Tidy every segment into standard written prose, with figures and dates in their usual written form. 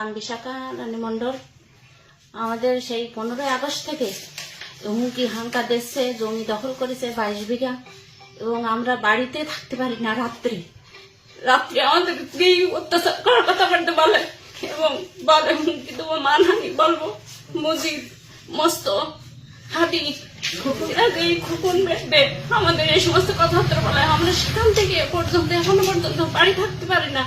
আমি বিশাখা রানী মণ্ডল। আমাদের সেই 15ই আগস্ট থেকে হুমকি হামকা দিচ্ছে, জমি দখল করেছে 22 বিঘা, এবং আমরা বাড়িতে থাকতে পারি না। রাত্রে আমাদের অত্যাচার করার কথা বলতে বলে, এবং বলে হুমকি দেবো, মানহানি বলবো, মসজিদ মস্ত হাতি খুকুন বেটবে, আমাদের এই সমস্ত কথাবার্তা বলে। আমরা সেখান থেকে পর্যন্ত এখনো পর্যন্ত বাড়ি থাকতে পারি না।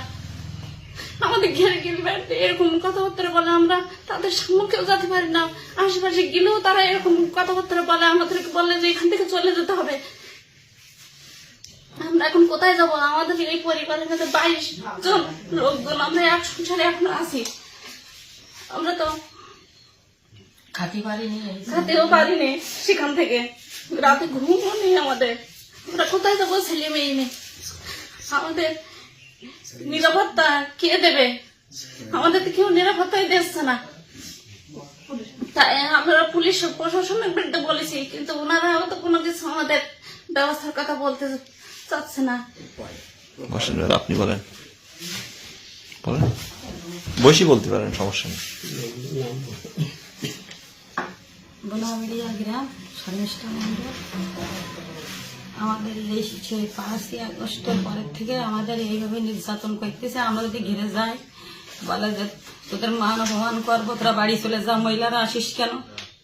আমাদের ঘেরে গেলে বেড়াতে এরকম কথাবার্তা বলে, আমরা তাদের সম্মুখেও যেতে পারি না। আশেপাশে গেলেও তারা এরকম কথাবার্তা বলে, আমাদেরকে বলে যে এখান থেকে চলে যেতে হবে। আমরা এখন কোথায় যাব? আমাদের এই পরিবারের মধ্যে 22 জন লোকজন, আমরা এক সংসারে এখনো আছি। আমরা তো খাতেও পারিনি, সেখান থেকে রাতে ঘুমও নেই আমাদের। আমরা কোথায় যাবো? ছেলে মেয়ে নেই, আমাদের নিরাপত্তা কে দেবে? আমাদের তো কেউ নিরাপত্তাই দিচ্ছে না। তাই আমরা পুলিশ প্রশাসনের বিরুদ্ধে বলেছি, কিন্তু ওনারা তো কোনো কিছু আমাদের ব্যবস্থার কথা বলতে চাচ্ছে না। আপনি বলেন, বসি বলতে পারেন, সমস্যা নেই। বনমিলিয়া গ্রাম, শর্মিষ্ঠা মন্ডল। আমাদের এই 5ই আগস্টের পরের থেকে আমাদের এইভাবে নির্যাতন করতেছে। আমরা যদি ঘিরে যাই, বলে যে তোদের মান অপমান করবো, তোরা বাড়ি চলে যা, মহিলারা আসিস কেন?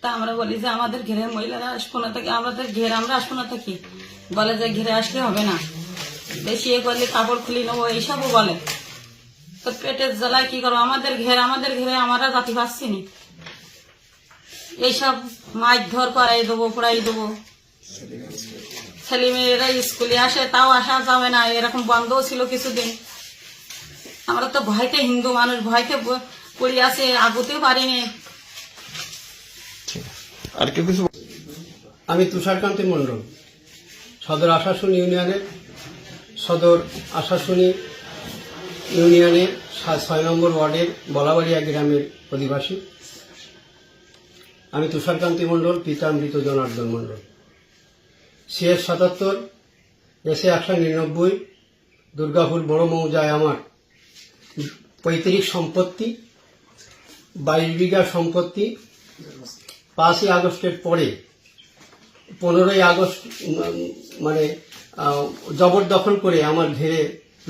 তা আমরা বলি যে আমাদের ঘিরে মহিলারা আসবো না থাকি, আমাদের ঘেরে আমরা আসবো না থাকি। বলে যে ঘিরে আসলে হবে না, বেশি এ করলে কাপড় খুলি নেবো, এইসবও বলে। তো পেটের জ্বালায় কি করবো? আমাদের ঘেরে আমরা জাতি পাচ্ছি নি। এইসব মারধর করাই দেবো, পড়াই দেবো। ছেলে মেয়েরা স্কুলে আসে, তাও আসা যাবে না, এরকম বন্ধও ছিল কিছুদিন। আমরা তো ভয়তে, হিন্দু মানুষ ভয়তে পড়ে আছে, আগুতেও পারিনি। আর কেউ কিছু? আমি তুষারকান্তি মণ্ডল, সদর আশাশুনি ইউনিয়নের 6 নম্বর ওয়ার্ডের বলাবাড়িয়া গ্রামের অধিবাসী। আমি তুষারকান্তি মণ্ডল, পিতা মৃত জনার্দন মণ্ডল। CS 77 SA 199, দুর্গাপুর বড় মৌজায় আমার পৈতৃক সম্পত্তি, 22 বিঘা সম্পত্তি। 5ই আগস্টের পরে 15ই আগস্ট মানে জবরদখল করে আমার ঘেরে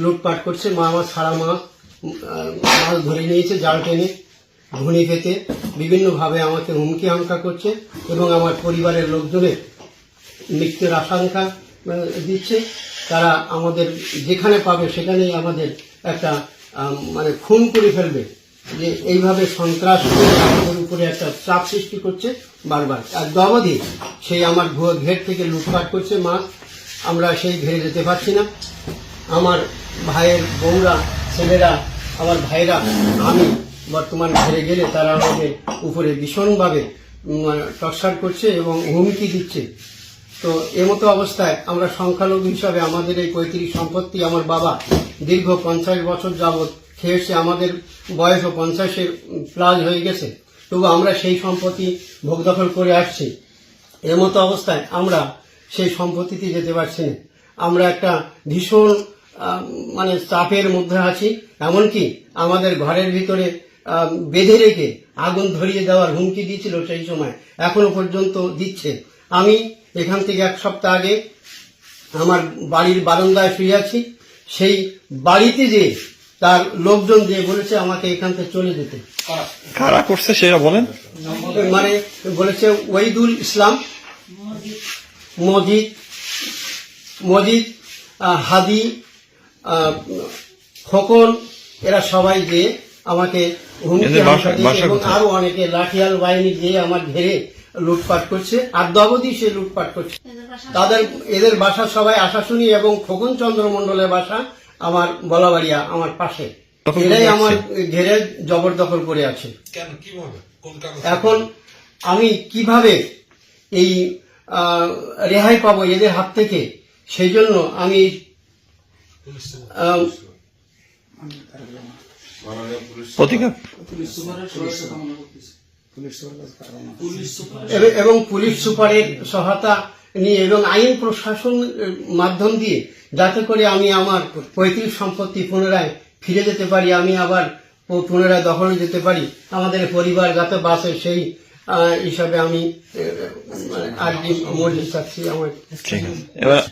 লুটপাট করছে। আমার সারা মাছ ধরে নিয়েছে জাল টেনে, ঘুনি পেতে বিভিন্নভাবে আমাকে হুমকি হামকা করছে, এবং আমার পরিবারের লোকজনের মৃত্যুর আশঙ্কা দিচ্ছে। তারা আমাদের যেখানে পাবে সেখানেই আমাদের একটা মানে খুন করে ফেলবে, যে এইভাবে সন্ত্রাস আমাদের উপরে একটা চাপ সৃষ্টি করছে বারবার। এক অবধি সেই আমার ঘের থেকে লুটপাট করছে মাছ। আমরা সেই ঘেরে যেতে পারছি না। আমার ভাইয়ের বউরা, ছেলেরা, আমার ভাইরা, আমি বর্তমান ঘেরে গেলে তারা আমাদের উপরে ভীষণভাবে টর্চার করছে এবং হুমকি দিচ্ছে। তো এমতো অবস্থায় আমরা সংখ্যালঘু হিসাবে আমাদের এই পৈতৃক সম্পত্তি, আমার বাবা দীর্ঘ 50 বছর যাবৎ খেয়েছে, আমাদের বয়সও 50-এর প্লাস হয়ে গেছে, তবু আমরা সেই সম্পত্তি ভোগ দখল করে আসছি। এমতো অবস্থায় আমরা সেই সম্পত্তিতে যেতে পারছি না। আমরা একটা ভীষণ মানে চাপের মধ্যে আছি। এমনকি আমাদের ঘরের ভিতরে বেঁধে রেখে আগুন ধরিয়ে দেওয়ার হুমকি দিয়েছিল সেই সময়, এখনো পর্যন্ত দিচ্ছে। আমি এখান থেকে 1 সপ্তাহ আগে আমার বাড়ির বারান্দায় শুয়ে আছি। সেই বাড়িতে যে তার লোকজন যে বলেছে আমাকে এখান থেকে চলে যেতে। কারা করছে সেটা বলেন। মানে বলেছে ওয়াহিদুল ইসলাম, মজিদ, হাদি, খোকন, এরা সবাই যে আমাকে হুমকি হামকা দিয়েছে, এবং আরো অনেকে লাঠিয়াল বাহিনী দিয়ে আমার ঘেরে লুটপাট করছে। আর অবধি সে লুটপাট করছে। এদের বাসা সবাই আশাশুনি, এবং খোকন চন্দ্র মণ্ডলের বাসা আমার বলাবাড়িয়া, আমার পাশে। এরাই আমার ঘেরে জবরদখল করে আছে। এখন আমি কিভাবে এই রেহাই পাবো এদের হাত থেকে, সেই জন্য আমি এবং পুলিশ সুপারের সহায়তা নিয়ে এবং আইন প্রশাসন মাধ্যম দিয়ে, যাতে করে আমি আমার পৈতৃক সম্পত্তি পুনরায় ফিরে যেতে পারি, আমি আবার পুনরায় দখলে যেতে পারি, আমাদের পরিবার যাতে বাঁচে সেই হিসাবে আমি আর কি মজলিস চাচ্ছি আমার। ঠিক আছে, এবার